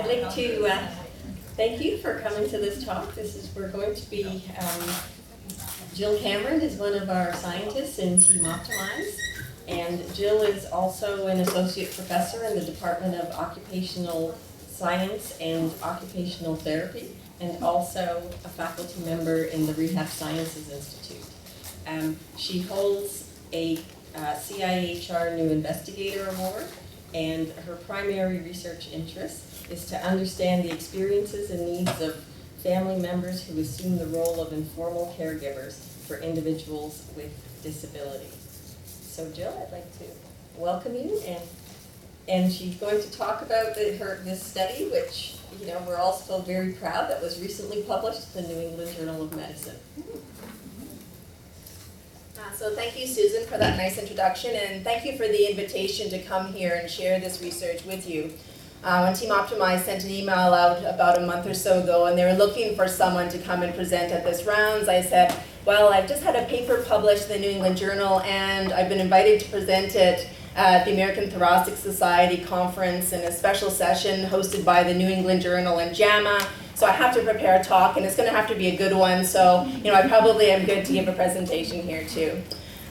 I'd like to thank you for coming to this talk. We're going to be, Jill Cameron is one of our scientists in Team Optimize, and Jill is also an associate professor in the Department of Occupational Science and Occupational Therapy, and also a faculty member in the Rehab Sciences Institute. She holds a CIHR New Investigator Award, and her primary research interest is to understand the experiences and needs of family members who assume the role of informal caregivers for individuals with disabilities. So Jill, I'd like to welcome you, and she's going to talk about this study, which we're all still very proud, that was recently published in the New England Journal of Medicine. So thank you, Susan, for that nice introduction, and thank you for the invitation to come here and share this research with you. When Team Optimize sent an email out about a month or so ago, and they were looking for someone to come and present at this rounds, I said, well, I've just had a paper published in the New England Journal, and I've been invited to present it at the American Thoracic Society conference in a special session hosted by the New England Journal and JAMA. So I have to prepare a talk, and it's going to have to be a good one, so I probably am good to give a presentation here too.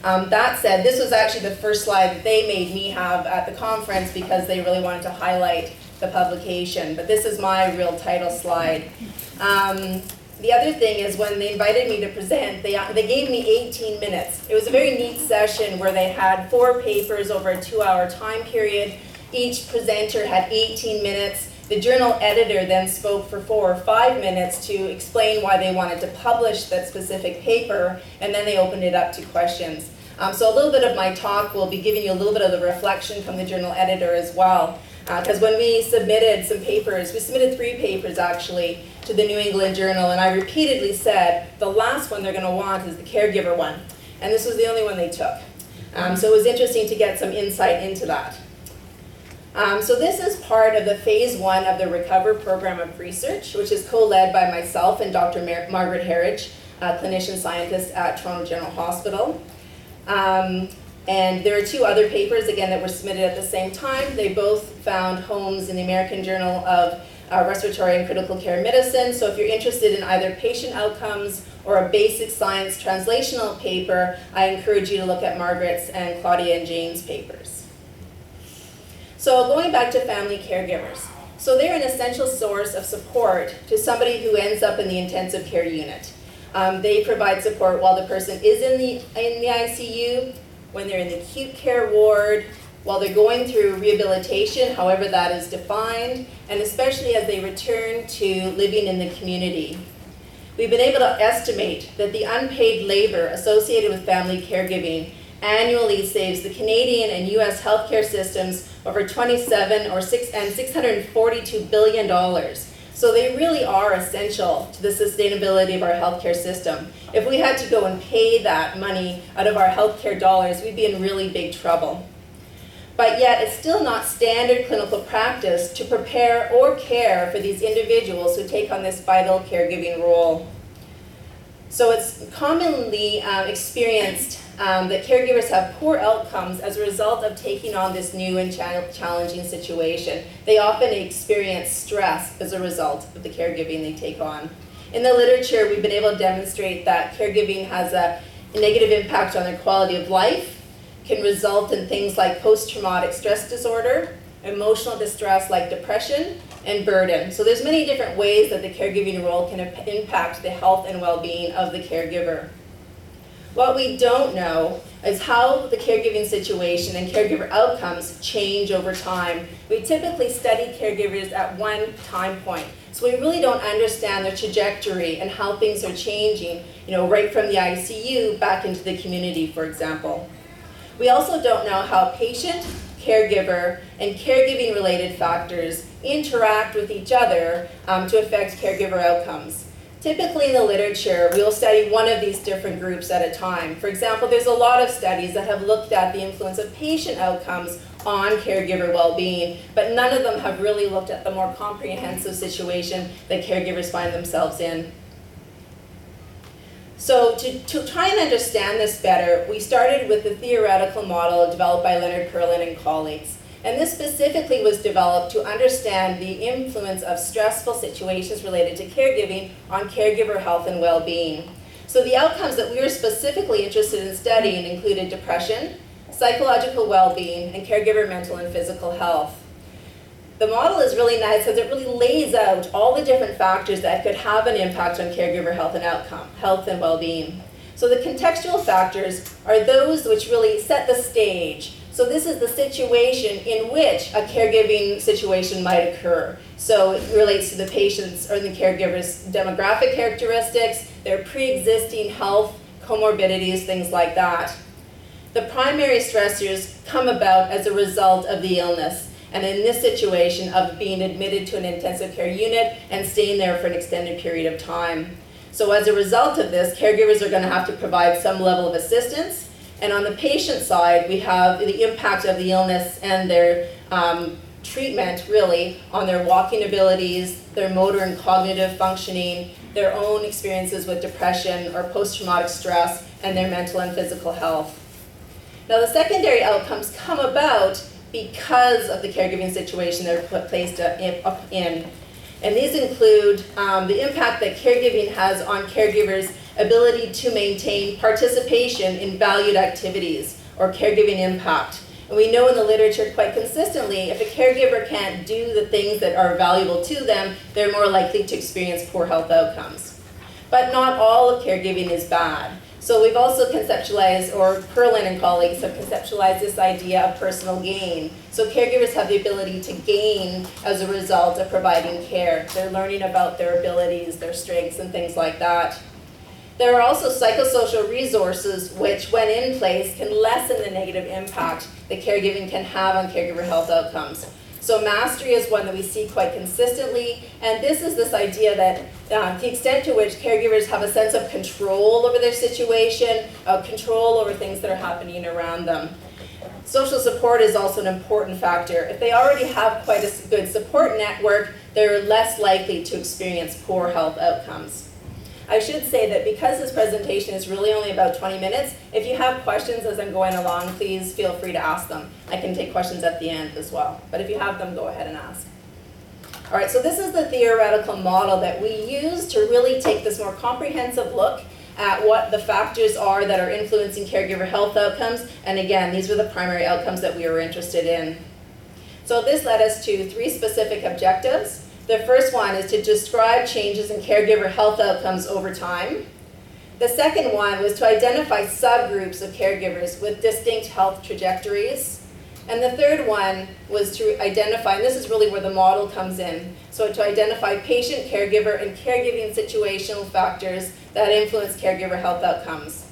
That said, this was actually the first slide that they made me have at the conference because they really wanted to highlight the publication, but this is my real title slide. The other thing is when they invited me to present, they gave me 18 minutes. It was a very neat session where they had 4 papers over a 2-hour time period. Each presenter had 18 minutes. The journal editor then spoke for 4 or 5 minutes to explain why they wanted to publish that specific paper, and then they opened it up to questions. So a little bit of my talk will be giving you a little bit of the reflection from the journal editor as well. Because when we submitted some papers, we submitted 3 papers actually to the New England Journal, and I repeatedly said the last one they're going to want is the caregiver one. And this was the only one they took. So it was interesting to get some insight into that. So this is part of the phase 1 of the Recover program of research, which is co-led by myself and Dr. Margaret Herridge, a clinician scientist at Toronto General Hospital. And there are 2 other papers, again, that were submitted at the same time. They both found homes in the American Journal of Respiratory and Critical Care Medicine. So if you're interested in either patient outcomes or a basic science translational paper, I encourage you to look at Margaret's and Claudia and Jane's papers. So going back to family caregivers. So they're an essential source of support to somebody who ends up in the intensive care unit. They provide support while the person is in the ICU, when they're in the acute care ward, while they're going through rehabilitation, however that is defined, and especially as they return to living in the community. We've been able to estimate that the unpaid labor associated with family caregiving annually saves the Canadian and U.S. healthcare systems over $642 billion. So they really are essential to the sustainability of our healthcare system. If we had to go and pay that money out of our healthcare dollars, we'd be in really big trouble. But yet, it's still not standard clinical practice to prepare or care for these individuals who take on this vital caregiving role. So it's commonly experienced that caregivers have poor outcomes as a result of taking on this new and challenging situation. They often experience stress as a result of the caregiving they take on. In the literature, we've been able to demonstrate that caregiving has a negative impact on their quality of life, can result in things like post-traumatic stress disorder, emotional distress like depression, and burden. So there's many different ways that the caregiving role can impact the health and well-being of the caregiver. What we don't know is how the caregiving situation and caregiver outcomes change over time. We typically study caregivers at one time point, so we really don't understand their trajectory and how things are changing, right from the ICU back into the community, for example. We also don't know how patient, caregiver, and caregiving-related factors interact with each other to affect caregiver outcomes. Typically in the literature, we'll study one of these different groups at a time. For example, there's a lot of studies that have looked at the influence of patient outcomes on caregiver well-being, but none of them have really looked at the more comprehensive situation that caregivers find themselves in. So to try and understand this better, we started with the theoretical model developed by Leonard Perlin and colleagues. And this specifically was developed to understand the influence of stressful situations related to caregiving on caregiver health and well-being. So the outcomes that we were specifically interested in studying included depression, psychological well-being, and caregiver mental and physical health. The model is really nice because it really lays out all the different factors that could have an impact on caregiver health and health and well-being. So the contextual factors are those which really set the stage. So this is the situation in which a caregiving situation might occur. So it relates to the patient's or the caregiver's demographic characteristics, their pre-existing health, comorbidities, things like that. The primary stressors come about as a result of the illness, and in this situation of being admitted to an intensive care unit and staying there for an extended period of time. So as a result of this, caregivers are going to have to provide some level of assistance. And on the patient side, we have the impact of the illness and their treatment really on their walking abilities, their motor and cognitive functioning, their own experiences with depression or post-traumatic stress, and their mental and physical health. Now the secondary outcomes come about because of the caregiving situation they're placed in. And these include the impact that caregiving has on caregivers' ability to maintain participation in valued activities or caregiving impact. And we know in the literature quite consistently, if a caregiver can't do the things that are valuable to them, they're more likely to experience poor health outcomes. But not all of caregiving is bad. So we've also conceptualized, or Perlin and colleagues have conceptualized this idea of personal gain. So caregivers have the ability to gain as a result of providing care. They're learning about their abilities, their strengths, and things like that. There are also psychosocial resources which, when in place, can lessen the negative impact that caregiving can have on caregiver health outcomes. So mastery is one that we see quite consistently, and this is this idea that the extent to which caregivers have a sense of control over their situation, control over things that are happening around them. Social support is also an important factor. If they already have quite a good support network, they're less likely to experience poor health outcomes. I should say that because this presentation is really only about 20 minutes, if you have questions as I'm going along, please feel free to ask them. I can take questions at the end as well, but if you have them, go ahead and ask. All right, so this is the theoretical model that we use to really take this more comprehensive look at what the factors are that are influencing caregiver health outcomes. And again, these were the primary outcomes that we were interested in. So this led us to 3 specific objectives. The first one is to describe changes in caregiver health outcomes over time. The second one was to identify subgroups of caregivers with distinct health trajectories. And the third one was to identify, and this is really where the model comes in, so to identify patient, caregiver, and caregiving situational factors that influence caregiver health outcomes.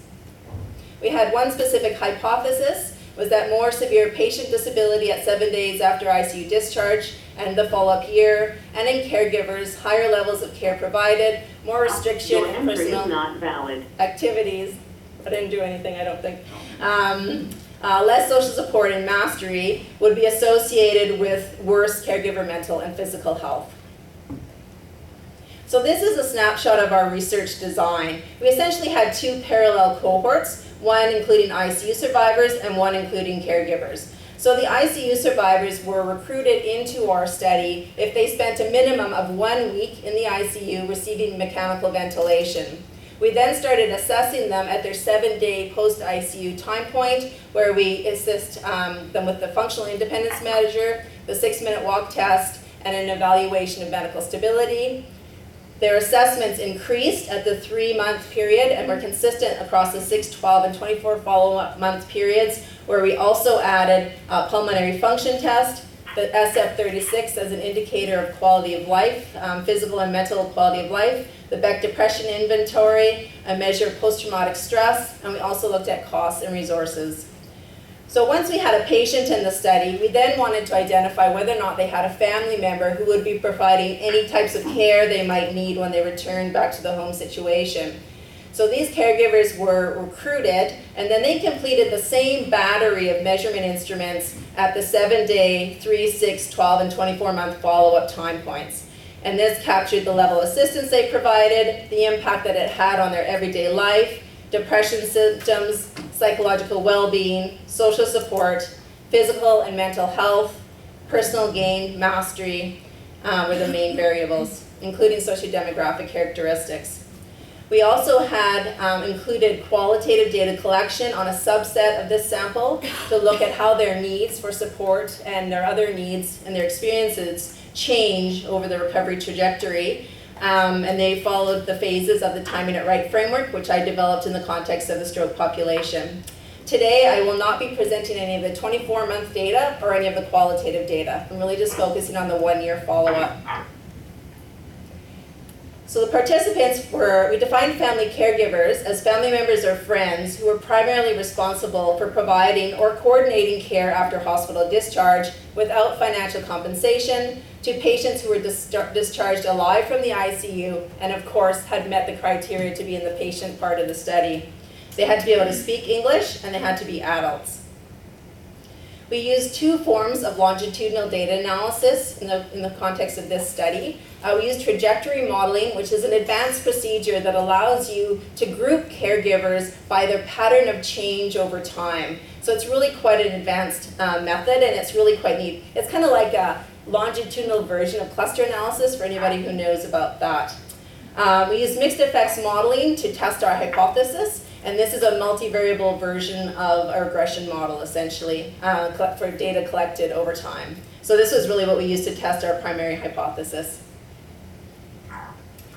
We had one specific hypothesis, was that more severe patient disability at 7 days after ICU discharge and the follow-up year, and in caregivers, higher levels of care provided, more restriction in personal activities. I didn't do anything, I don't think. Less social support and mastery would be associated with worse caregiver mental and physical health. So this is a snapshot of our research design. We essentially had 2 parallel cohorts, one including ICU survivors and one including caregivers. So the ICU survivors were recruited into our study if they spent a minimum of 1 week in the ICU receiving mechanical ventilation. We then started assessing them at their 7-day post-ICU time point, where we assist them with the functional independence measure, the 6-minute walk test, and an evaluation of medical stability. Their assessments increased at the 3-month period and were consistent across the 6, 12, and 24 follow-up month periods, where we also added a pulmonary function test, the SF-36 as an indicator of quality of life, physical and mental quality of life, the Beck Depression Inventory, a measure of post-traumatic stress, and we also looked at costs and resources. So once we had a patient in the study, we then wanted to identify whether or not they had a family member who would be providing any types of care they might need when they returned back to the home situation. So these caregivers were recruited, and then they completed the same battery of measurement instruments at the 7-day, 3, 6, 12, and 24-month follow-up time points. And this captured the level of assistance they provided, the impact that it had on their everyday life, depression symptoms, psychological well-being, social support, Physical and mental health, personal gain, mastery were the main variables, including sociodemographic characteristics. We also had included qualitative data collection on a subset of this sample to look at how their needs for support and their other needs and their experiences change over the recovery trajectory. And they followed the phases of the Timing It Right framework, which I developed in the context of the stroke population. Today, I will not be presenting any of the 24-month data or any of the qualitative data. I'm really just focusing on the 1-year follow-up. So the participants we defined family caregivers as family members or friends who were primarily responsible for providing or coordinating care after hospital discharge without financial compensation to patients who were discharged alive from the ICU and of course had met the criteria to be in the patient part of the study. They had to be able to speak English and they had to be adults. We used 2 forms of longitudinal data analysis in the context of this study. We used trajectory modeling, which is an advanced procedure that allows you to group caregivers by their pattern of change over time. So it's really quite an advanced method, and it's really quite neat. It's kind of like a longitudinal version of cluster analysis for anybody who knows about that. We used mixed effects modeling to test our hypothesis. And this is a multivariable version of a regression model, essentially, for data collected over time. So this was really what we used to test our primary hypothesis.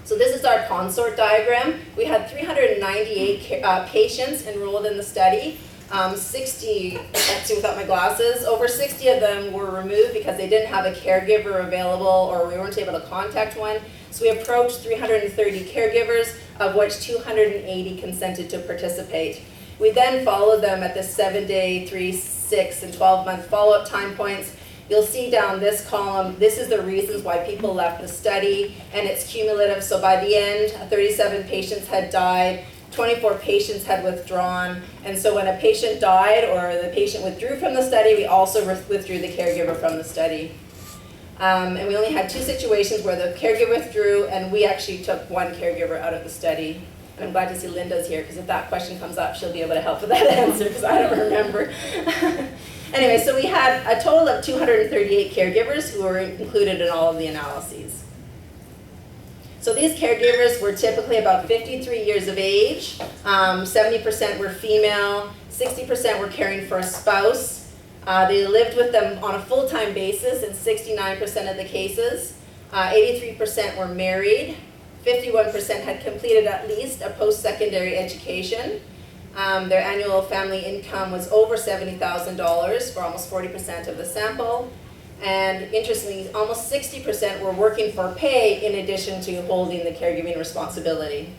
So this is our consort diagram. We had 398 patients enrolled in the study. 60, I can't see without my glasses, over 60 of them were removed because they didn't have a caregiver available or we weren't able to contact one. So we approached 330 caregivers, of which 280 consented to participate. We then followed them at the 7-day, 3, 6, and 12-month follow-up time points. You'll see down this column, this is the reasons why people left the study, and it's cumulative. So by the end, 37 patients had died, 24 patients had withdrawn, and so when a patient died or the patient withdrew from the study, we also withdrew the caregiver from the study. And we only had 2 situations where the caregiver withdrew and we actually took 1 caregiver out of the study. And I'm glad to see Linda's here because if that question comes up, she'll be able to help with that answer because I don't remember. Anyway, so we had a total of 238 caregivers who were included in all of the analyses. So these caregivers were typically about 53 years of age, 70% were female, 60% were caring for a spouse. They lived with them on a full-time basis in 69% of the cases. 83% were married. 51% had completed at least a post-secondary education. Their annual family income was over $70,000 for almost 40% of the sample. And interestingly, almost 60% were working for pay in addition to holding the caregiving responsibility.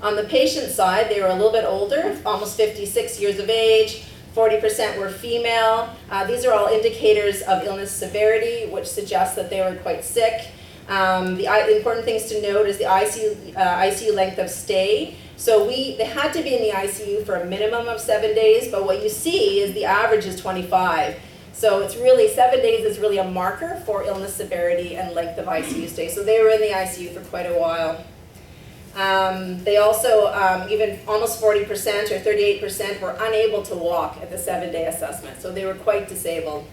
On the patient side, they were a little bit older, almost 56 years of age. 40% were female. These are all indicators of illness severity, which suggests that they were quite sick. The important things to note is the ICU length of stay. So they had to be in the ICU for a minimum of 7 days, but what you see is the average is 25. So it's really, 7 days is really a marker for illness severity and length of ICU stay. So they were in the ICU for quite a while. They also, even almost 40% or 38% were unable to walk at the 7-day assessment. So they were quite disabled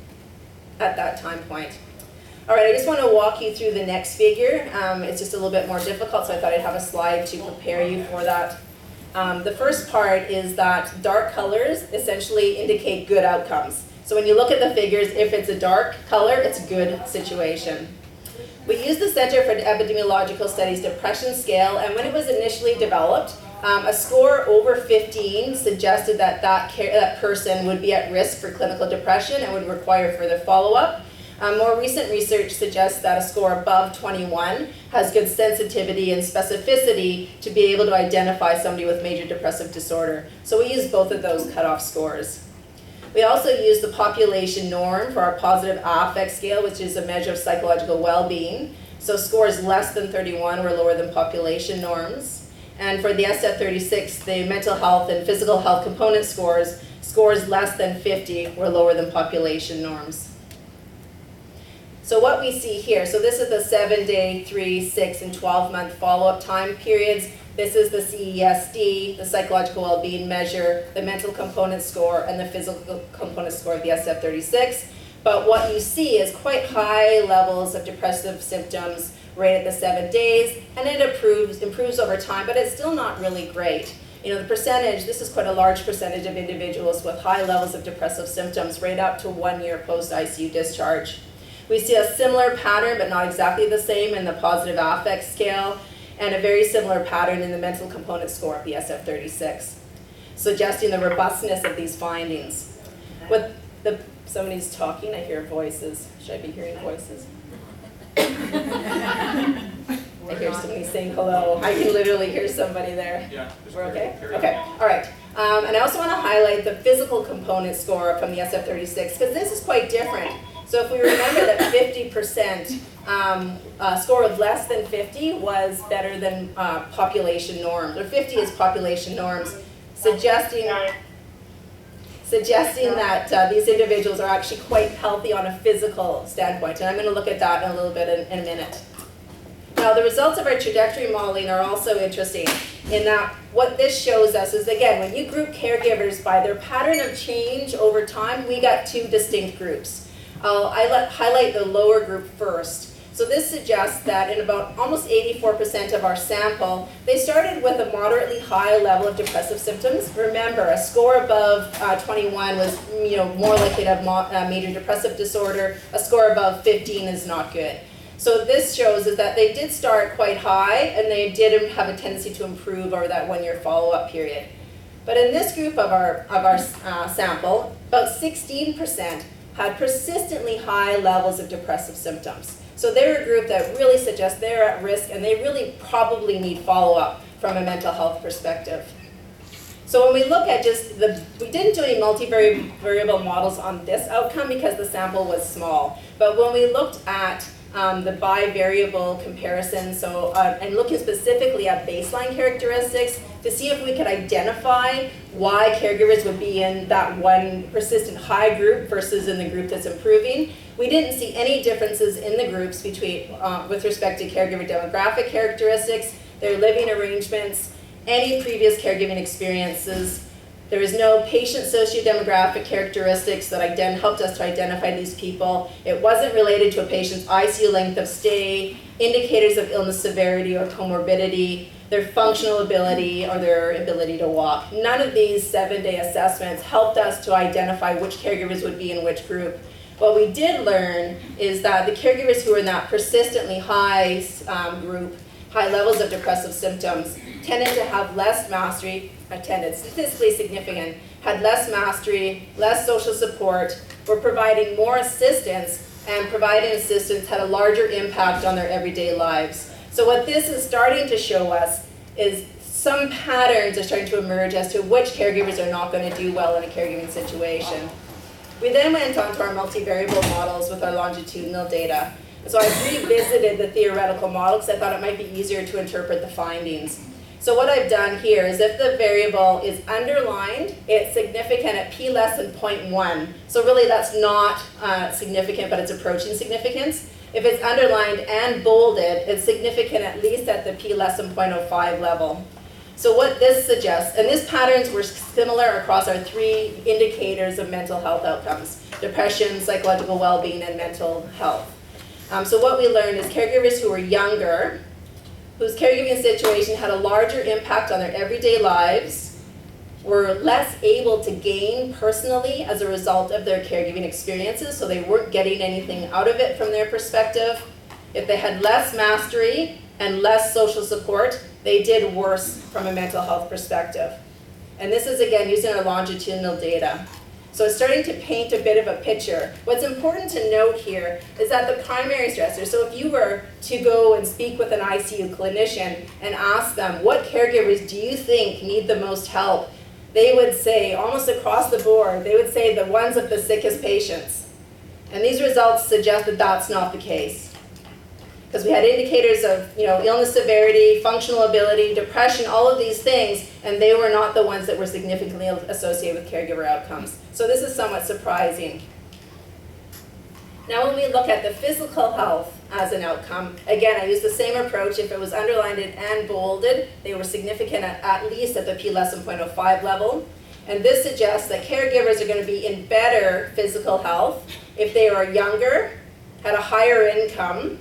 at that time point. All right, I just want to walk you through the next figure. It's just a little bit more difficult, so I thought I'd have a slide to prepare you for that. The first part is that dark colors essentially indicate good outcomes. So when you look at the figures, if it's a dark color, it's a good situation. We used the Center for Epidemiological Studies depression scale, and when it was initially developed, a score over 15 suggested that that person would be at risk for clinical depression and would require further follow-up. More recent research suggests that a score above 21 has good sensitivity and specificity to be able to identify somebody with major depressive disorder. So we use both of those cutoff scores. We also use the population norm for our positive affect scale, which is a measure of psychological well-being. So scores less than 31 were lower than population norms. And for the SF-36, the mental health and physical health component scores less than 50 were lower than population norms. So what we see here, so this is the 7-day, 3, 6, and 12-month follow-up time periods. This is the CESD, the psychological well-being measure, the mental component score, and the physical component score of the SF-36. But what you see is quite high levels of depressive symptoms right at the 7 days, and it improves over time, but it's still not really great. You know, the percentage, this is quite a large percentage of individuals with high levels of depressive symptoms right up to 1 year post-ICU discharge. We see a similar pattern, but not exactly the same, in the positive affect scale, and a very similar pattern in the mental component score of the SF-36, suggesting the robustness of these findings. Somebody's talking, I hear voices. Should I be hearing voices? I hear somebody saying hello. I can literally hear somebody there. Yeah. We're okay? Okay, all right. And I also want to highlight the physical component score from the SF-36, because this is quite different. So if we remember that 50% score of less than 50 was better than population norms, or 50 is population norms, suggesting that these individuals are actually quite healthy on a physical standpoint. And I'm going to look at that in a little bit in a minute. Now, the results of our trajectory modeling are also interesting in that what this shows us is, again, when you group caregivers by their pattern of change over time, we got two distinct groups. I'll highlight the lower group first. So this suggests that in about almost 84% of our sample, they started with a moderately high level of depressive symptoms. Remember, a score above 21 was more likely to have major depressive disorder. A score above 15 is not good. So this shows is that they did start quite high, and they did have a tendency to improve over that 1 year follow-up period. But in this group of our sample, about 16% had persistently high levels of depressive symptoms. So they're a group that really suggests they're at risk, and they really probably need follow-up from a mental health perspective. So when we look at we didn't do any multivariable models on this outcome because the sample was small. But when we looked at the bivariable comparison, and looking specifically at baseline characteristics to see if we could identify why caregivers would be in that one persistent high group versus in the group that's improving, we didn't see any differences in the groups between, with respect to caregiver demographic characteristics, their living arrangements, any previous caregiving experiences. There is no patient socio-demographic characteristics that helped us to identify these people. It wasn't related to a patient's ICU length of stay, indicators of illness severity or comorbidity, their functional ability, or their ability to walk. None of these 7-day assessments helped us to identify which caregivers would be in which group. What we did learn is that the caregivers who were in that persistently high group, high levels of depressive symptoms, tended to have less mastery, statistically significant, had less mastery, less social support, were providing more assistance, and providing assistance had a larger impact on their everyday lives. So what this is starting to show us is some patterns are starting to emerge as to which caregivers are not going to do well in a caregiving situation. We then went on to our multivariable models with our longitudinal data. So I revisited the theoretical model because I thought it might be easier to interpret the findings. So what I've done here is if the variable is underlined, it's significant at p less than 0.1. So really that's not significant, but it's approaching significance. If it's underlined and bolded, it's significant at least at the p less than 0.05 level. So what this suggests, and these patterns were similar across our 3 indicators of mental health outcomes: depression, psychological well-being, and mental health. So what we learned is caregivers who were younger, whose caregiving situation had a larger impact on their everyday lives, were less able to gain personally as a result of their caregiving experiences, so they weren't getting anything out of it from their perspective. If they had less mastery and less social support, they did worse from a mental health perspective. And this is, again, using our longitudinal data. So it's starting to paint a bit of a picture. What's important to note here is that the primary stressor, so if you were to go and speak with an ICU clinician and ask them, what caregivers do you think need the most help? They would say, almost across the board, they would say the ones of the sickest patients. And these results suggest that that's not the case. Because we had indicators of illness severity, functional ability, depression, all of these things, and they were not the ones that were significantly associated with caregiver outcomes. So this is somewhat surprising. Now when we look at the physical health as an outcome. Again, I used the same approach. If it was underlined and bolded, they were significant at least at the p less than 0.05 level. And this suggests that caregivers are going to be in better physical health if they are younger, had a higher income,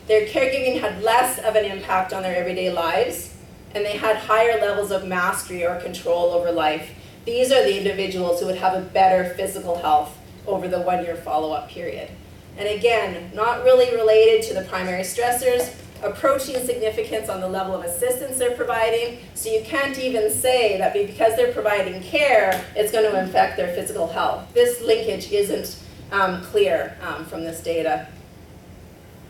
their caregiving had less of an impact on their everyday lives, and they had higher levels of mastery or control over life. These are the individuals who would have a better physical health over the 1-year follow-up period. And again, not really related to the primary stressors, approaching significance on the level of assistance they're providing, so you can't even say that because they're providing care, it's going to affect their physical health. This linkage isn't clear from this data.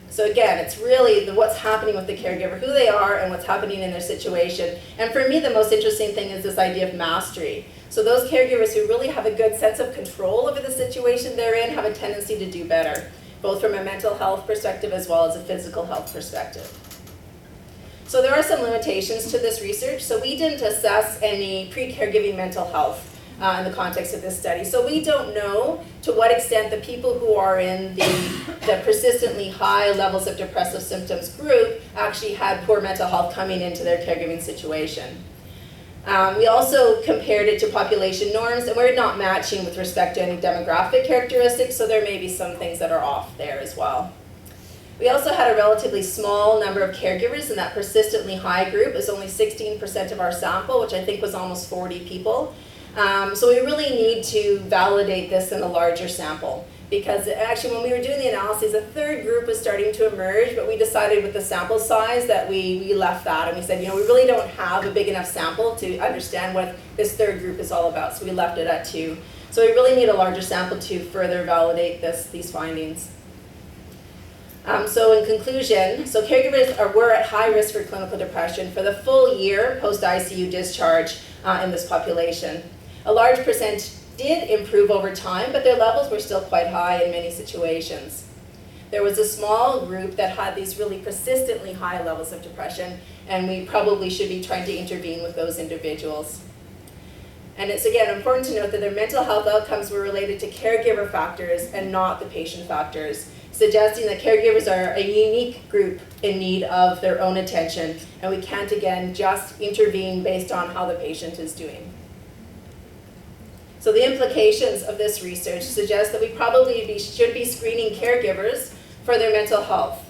So again, it's really what's happening with the caregiver, who they are and what's happening in their situation. And for me, the most interesting thing is this idea of mastery. So those caregivers who really have a good sense of control over the situation they're in have a tendency to do better, both from a mental health perspective as well as a physical health perspective. So there are some limitations to this research. So we didn't assess any pre-caregiving mental health in the context of this study. So we don't know to what extent the people who are in the persistently high levels of depressive symptoms group actually had poor mental health coming into their caregiving situation. We also compared it to population norms, and we're not matching with respect to any demographic characteristics, so there may be some things that are off there as well. We also had a relatively small number of caregivers in that persistently high group. It was only 16% of our sample, which I think was almost 40 people. So we really need to validate this in a larger sample, because actually when we were doing the analyses, a third group was starting to emerge, but we decided with the sample size that we left that, and we said, we really don't have a big enough sample to understand what this third group is all about, so we left it at 2. So we really need a larger sample to further validate these findings. So in conclusion, so caregivers were at high risk for clinical depression for the full year post-ICU discharge in this population. A large percent did improve over time, but their levels were still quite high in many situations. There was a small group that had these really persistently high levels of depression, and we probably should be trying to intervene with those individuals. And it's again important to note that their mental health outcomes were related to caregiver factors and not the patient factors, suggesting that caregivers are a unique group in need of their own attention, and we can't again just intervene based on how the patient is doing. So the implications of this research suggest that we probably should be screening caregivers for their mental health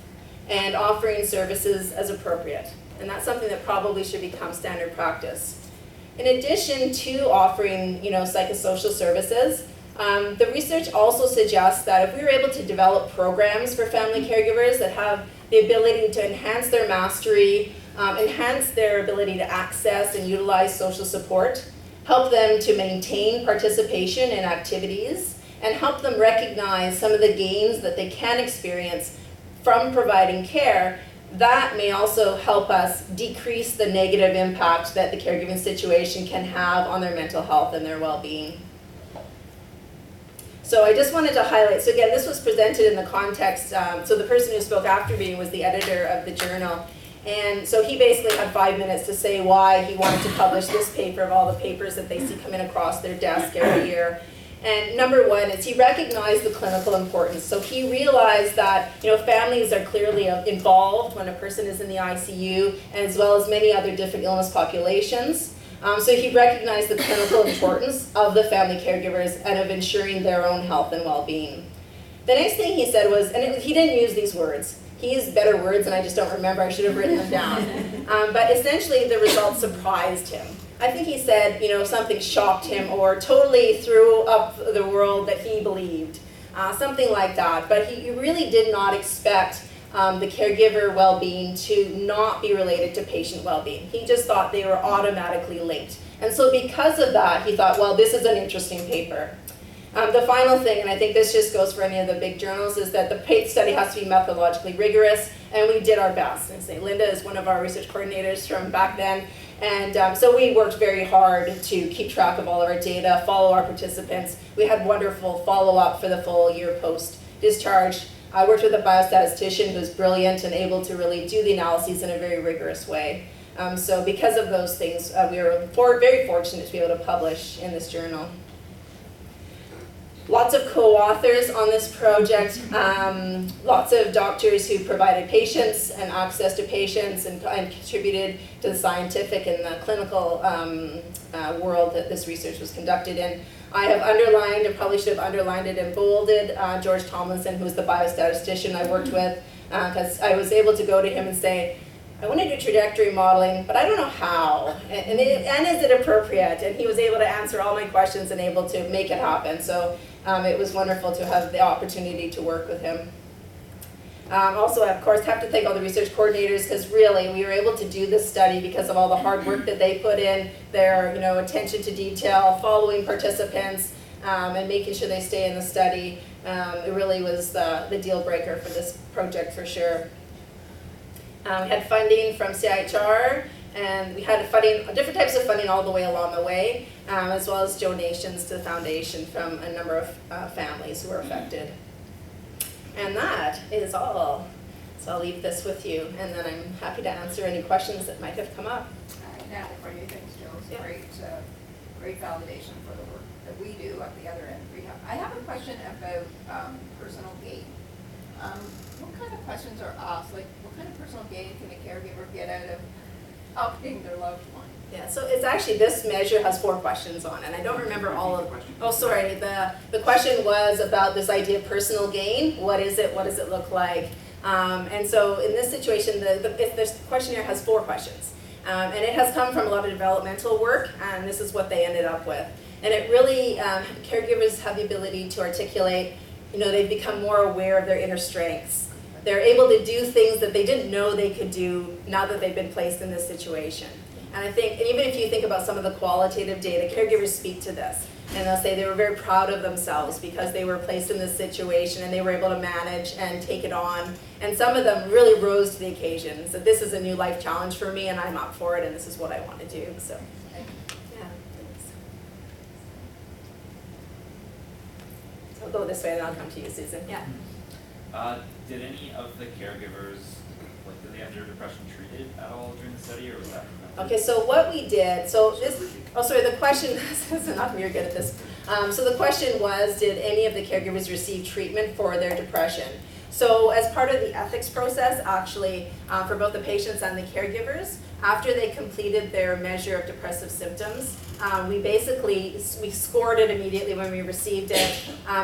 and offering services as appropriate. And that's something that probably should become standard practice. In addition to offering, psychosocial services, the research also suggests that if we were able to develop programs for family caregivers that have the ability to enhance their mastery, enhance their ability to access and utilize social support, help them to maintain participation in activities, and help them recognize some of the gains that they can experience from providing care, that may also help us decrease the negative impact that the caregiving situation can have on their mental health and their well-being. So I just wanted to highlight, so again, this was presented in the context, so the person who spoke after me was the editor of the journal. And so he basically had 5 minutes to say why he wanted to publish this paper of all the papers that they see coming across their desk every year. And number one is he recognized the clinical importance. So he realized that families are clearly involved when a person is in the ICU, as well as many other different illness populations. So he recognized the clinical importance of the family caregivers and of ensuring their own health and well-being. The next thing he said was, and he didn't use these words, he used better words and I just don't remember, I should have written them down. But essentially the results surprised him. I think he said, something shocked him or totally threw up the world that he believed, something like that. But he really did not expect the caregiver well-being to not be related to patient well-being. He just thought they were automatically linked. And so because of that, he thought, well, this is an interesting paper. The final thing, and I think this just goes for any of the big journals, is that the PATE study has to be methodologically rigorous, and we did our best. And say, Linda is one of our research coordinators from back then, and so we worked very hard to keep track of all of our data, follow our participants. We had wonderful follow-up for the full year post-discharge. I worked with a biostatistician who's brilliant and able to really do the analyses in a very rigorous way. So because of those things, we were very fortunate to be able to publish in this journal. Lots of co-authors on this project, lots of doctors who provided patients and access to patients and contributed to the scientific and the clinical world that this research was conducted in. I have underlined, and probably should have underlined it and bolded, George Tomlinson, who was the biostatistician I worked with, because I was able to go to him and say, I want to do trajectory modeling, but I don't know how, and is it appropriate? And he was able to answer all my questions and able to make it happen. So it was wonderful to have the opportunity to work with him. Also, of course, have to thank all the research coordinators, because really we were able to do this study because of all the hard work that they put in, their attention to detail, following participants, and making sure they stay in the study. It really was the deal breaker for this project for sure. We had funding from CIHR, and we had funding, different types of funding all the way along the way, as well as donations to the foundation from a number of families who were affected. And that is all. So I'll leave this with you, and then I'm happy to answer any questions that might have come up. Now, for you, thanks, Jill. It's great validation for the work that we do at the other end. I have a question about personal gain. What kind of questions are asked? Like, what kind of personal gain can a caregiver get out of helping their loved one? Yeah, so it's actually, this measure has 4 questions on it, and I don't remember all of them. Oh, sorry, the question was about this idea of personal gain. What is it? What does it look like? And so in this situation, this questionnaire has 4 questions. And it has come from a lot of developmental work, and this is what they ended up with. And it really, caregivers have the ability to articulate, they've become more aware of their inner strengths. They're able to do things that they didn't know they could do now that they've been placed in this situation. And I think, and even if you think about some of the qualitative data, caregivers speak to this. And they'll say they were very proud of themselves because they were placed in this situation and they were able to manage and take it on. And some of them really rose to the occasion and said, this is a new life challenge for me and I'm up for it and this is what I want to do. So, yeah, thanks. So I'll go this way and I'll come to you, Susan. Yeah. Did any of the caregivers, did they have their depression treated at all during the study, or was that? Okay, so what we did, the question, I'm not very good at this. So the question was, did any of the caregivers receive treatment for their depression? So as part of the ethics process, actually, for both the patients and the caregivers, after they completed their measure of depressive symptoms, we scored it immediately when we received it.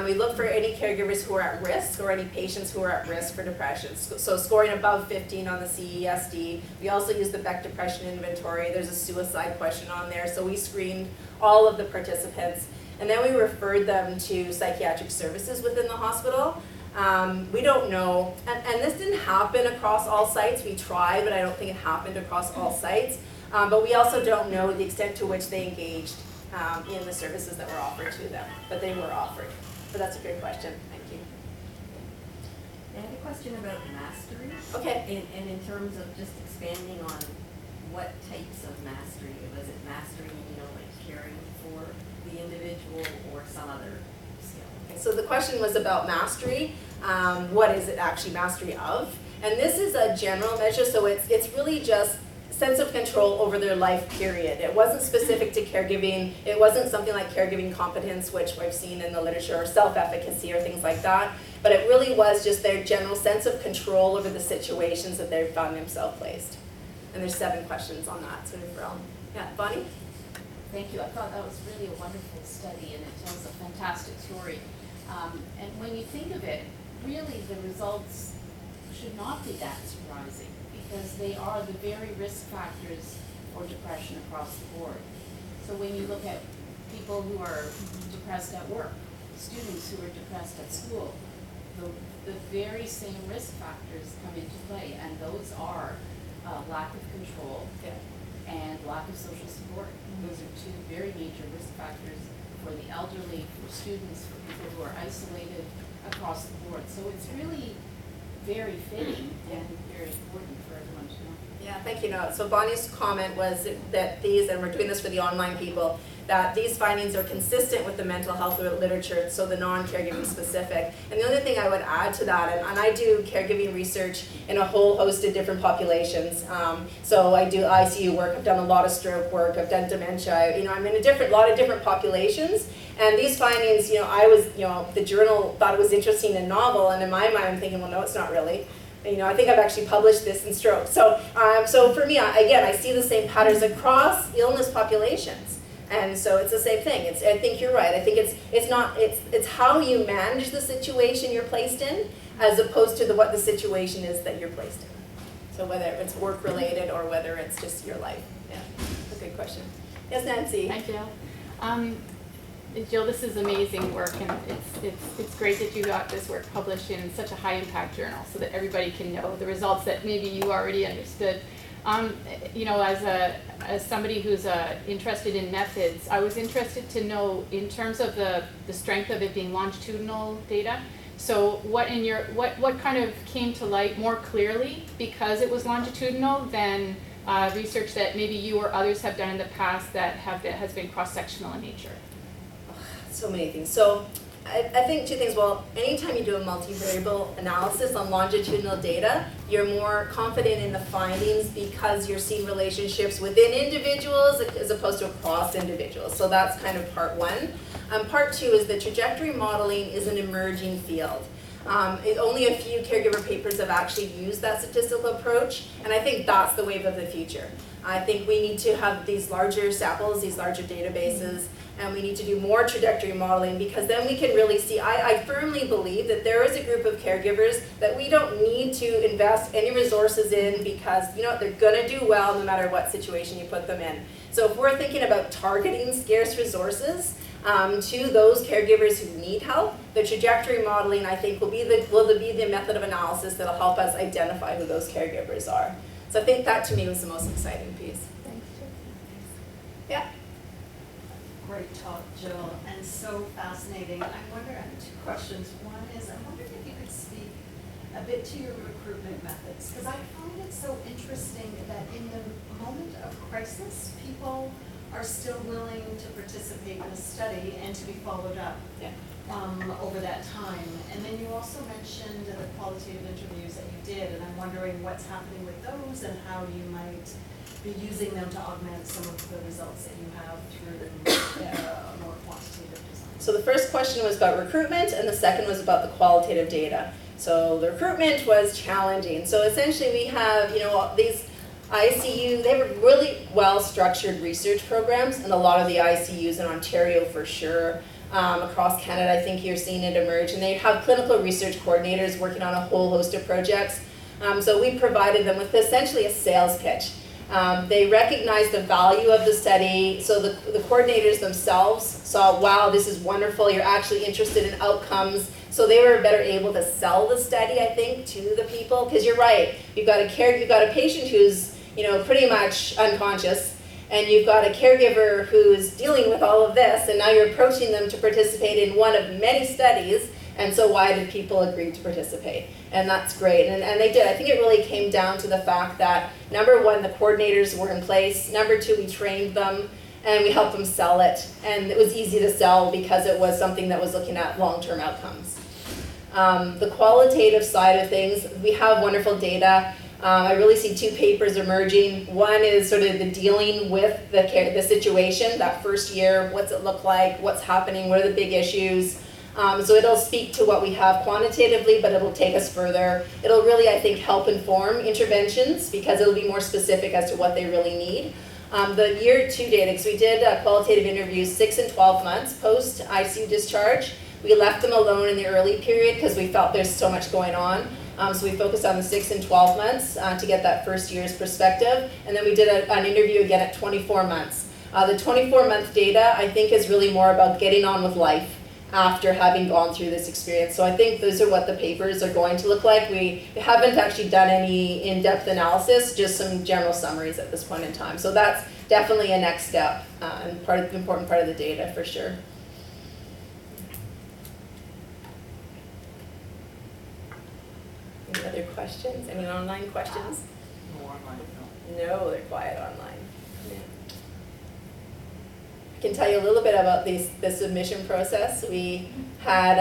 We looked for any caregivers who are at risk or any patients who are at risk for depression. So scoring above 15 on the CESD. We also used the Beck Depression Inventory. There's a suicide question on there. So we screened all of the participants. And then we referred them to psychiatric services within the hospital. We don't know, and this didn't happen across all sites. We tried, but I don't think it happened across all sites. But we also don't know the extent to which they engaged in the services that were offered to them, but they were offered. But that's a great question. Thank you. I have a question about mastery. Okay. And in terms of just expanding on what types of mastery. Was it mastering, like caring for the individual or some other skill? Okay, so the question was about mastery. What is it actually mastery of? And this is a general measure, so it's really just sense of control over their life period. It wasn't specific to caregiving. It wasn't something like caregiving competence, which I've seen in the literature, or self-efficacy or things like that. But it really was just their general sense of control over the situations that they've found themselves placed. And there's 7 questions on that. So yeah, Bonnie? Thank you. I thought that was really a wonderful study and it tells a fantastic story. And when you think of it, really the results should not be that surprising because they are the very risk factors for depression across the board. So when you look at people who are depressed at work, students who are depressed at school, the very same risk factors come into play, and those are lack of control and lack of social support. Those are 2 very major risk factors for the elderly, for students, for people who are isolated across the board. So it's really very fitting and very important for everyone to know. Yeah, thank you. No, so Bonnie's comment was that these, and we're doing this for the online people, that these findings are consistent with the mental health literature, so the non-caregiving specific. And the only thing I would add to that, and I do caregiving research in a whole host of different populations. So I do ICU work, I've done a lot of stroke work, I've done dementia, I'm in a lot of different populations. And these findings, I was, the journal thought it was interesting and novel, and in my mind I'm thinking, well, no, it's not really. And, I think I've actually published this in stroke. So, so for me, I see the same patterns across illness populations. And so it's the same thing. I think you're right. I think it's how you manage the situation you're placed in, as opposed to what the situation is that you're placed in. So whether it's work related or whether it's just your life. Yeah, that's a good question. Yes, Nancy. Hi, Jill. Jill, this is amazing work, and it's great that you got this work published in such a high impact journal, so that everybody can know the results that maybe you already understood. As somebody who's interested in methods, I was interested to know in terms of the strength of it being longitudinal data. So what kind of came to light more clearly because it was longitudinal than research that maybe you or others have done in the past that has been cross-sectional in nature? So many things. So I think two things. Well, anytime you do a multivariable analysis on longitudinal data, you're more confident in the findings because you're seeing relationships within individuals as opposed to across individuals. So that's kind of part one. Part two is that trajectory modeling is an emerging field. Only a few caregiver papers have actually used that statistical approach, and I think that's the wave of the future. I think we need to have these larger samples, these larger databases, and we need to do more trajectory modeling, because then we can really see, I firmly believe that there is a group of caregivers that we don't need to invest any resources in, because they're gonna do well no matter what situation you put them in. So if we're thinking about targeting scarce resources to those caregivers who need help, the trajectory modeling, I think, will be the method of analysis that'll help us identify who those caregivers are. So I think that to me was the most exciting piece. Thanks, Jill. Yeah. Great talk, Jill, and so fascinating. I wonder, I have two questions. One is, I'm wondering if you could speak a bit to your recruitment methods, because I find it so interesting that in the moment of crisis, people are still willing to participate in a study and to be followed up over that time. And then you also mentioned the qualitative interviews that you did, and I'm wondering what's happening with those and how you might be using them to augment some of the results that you have through more quantitative design. So the first question was about recruitment, and the second was about the qualitative data. So the recruitment was challenging. So essentially we have, these ICU, they have really well-structured research programs, and a lot of the ICUs in Ontario for sure. Across Canada, I think you're seeing it emerge, and they have clinical research coordinators working on a whole host of projects. So we provided them with essentially a sales pitch. They recognized the value of the study, so the coordinators themselves saw, wow, this is wonderful, you're actually interested in outcomes. So they were better able to sell the study, I think, to the people, because you're right, you've got a patient who's pretty much unconscious, and you've got a caregiver who's dealing with all of this, and now you're approaching them to participate in one of many studies, and so why did people agree to participate? And that's great, and they did. I think it really came down to the fact that, number one, the coordinators were in place, number two, we trained them, and we helped them sell it, and it was easy to sell because it was something that was looking at long-term outcomes. The qualitative side of things, we have wonderful data. I really see two papers emerging. One is sort of the dealing with the situation, that first year, what's it look like, what's happening, what are the big issues. So it'll speak to what we have quantitatively, but it'll take us further. It'll really, I think, help inform interventions because it'll be more specific as to what they really need. The year 2 data, because we did qualitative interviews 6 and 12 months post ICU discharge. We left them alone in the early period because we felt there's so much going on. So we focused on the 6 and 12 months to get that first year's perspective. And then we did an interview again at 24 months. The 24-month data, I think, is really more about getting on with life after having gone through this experience. So I think those are what the papers are going to look like. We haven't actually done any in-depth analysis, just some general summaries at this point in time. So that's definitely a next step and an important part of the data for sure. Any other questions? Any online questions? No online, No, they're quiet online. Yeah. I can tell you a little bit about the submission process. We had,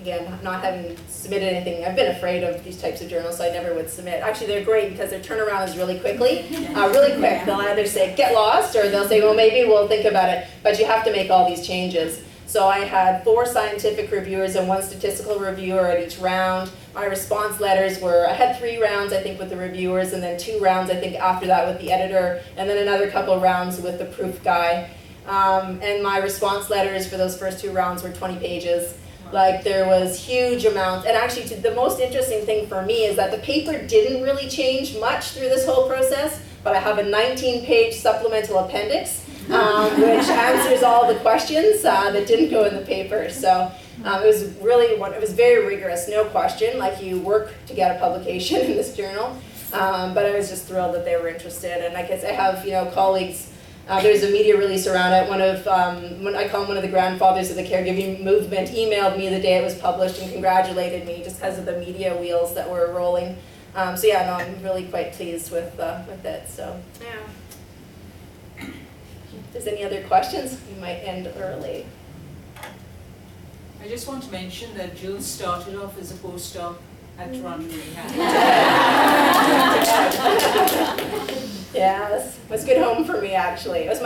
again, not having submitted anything, I've been afraid of these types of journals, so I never would submit. Actually, they're great because their turnaround is really really quick. They'll either say, get lost, or they'll say, well, maybe we'll think about it, but you have to make all these changes. So I had 4 scientific reviewers and 1 statistical reviewer at each round. My response letters were, I had 3 rounds I think with the reviewers, and then 2 rounds I think after that with the editor, and then another couple of rounds with the proof guy. And my response letters for those first 2 rounds were 20 pages. Like, there was huge amounts, and actually the most interesting thing for me is that the paper didn't really change much through this whole process, but I have a 19-page supplemental appendix, which answers all the questions that didn't go in the paper. So it was very rigorous, no question, like you work to get a publication in this journal, but I was just thrilled that they were interested. And I guess I have, colleagues. There's a media release around it. I call him one of the grandfathers of the caregiving movement, emailed me the day it was published and congratulated me just because of the media wheels that were rolling. So yeah, no, I'm really quite pleased with it. So yeah. If there's any other questions, we might end early. I just want to mention that Jill started off as a postdoc at Toronto Rehab. Yes, it was a good home for me actually. It was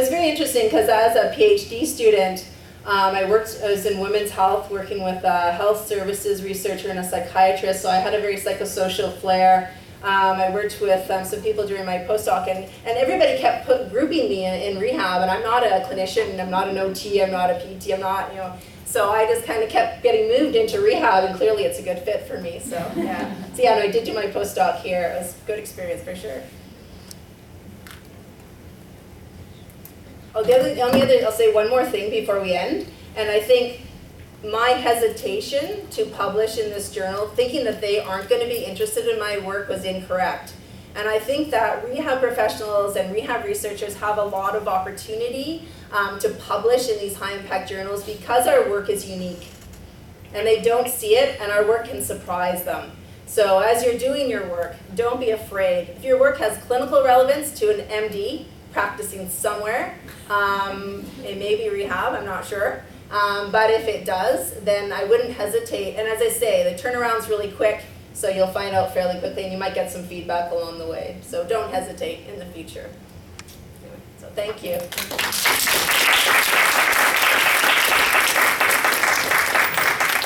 very interesting because as a PhD student, I was in women's health, working with a health services researcher and a psychiatrist, so I had a very psychosocial flair. I worked with some people during my postdoc, and everybody kept grouping me in rehab, and I'm not a clinician, I'm not an OT, I'm not a PT, I'm not, so I just kind of kept getting moved into rehab, and clearly it's a good fit for me, so yeah. So yeah, no, I did do my postdoc here. It was a good experience for sure. Oh, I'll say one more thing before we end, and I think my hesitation to publish in this journal, thinking that they aren't going to be interested in my work, was incorrect. And I think that rehab professionals and rehab researchers have a lot of opportunity to publish in these high-impact journals because our work is unique. And they don't see it, and our work can surprise them. So as you're doing your work, don't be afraid. If your work has clinical relevance to an MD practicing somewhere, it may be rehab, I'm not sure. But if it does, then I wouldn't hesitate. And as I say, the turnaround's really quick, so you'll find out fairly quickly, and you might get some feedback along the way. So don't hesitate in the future. So thank you.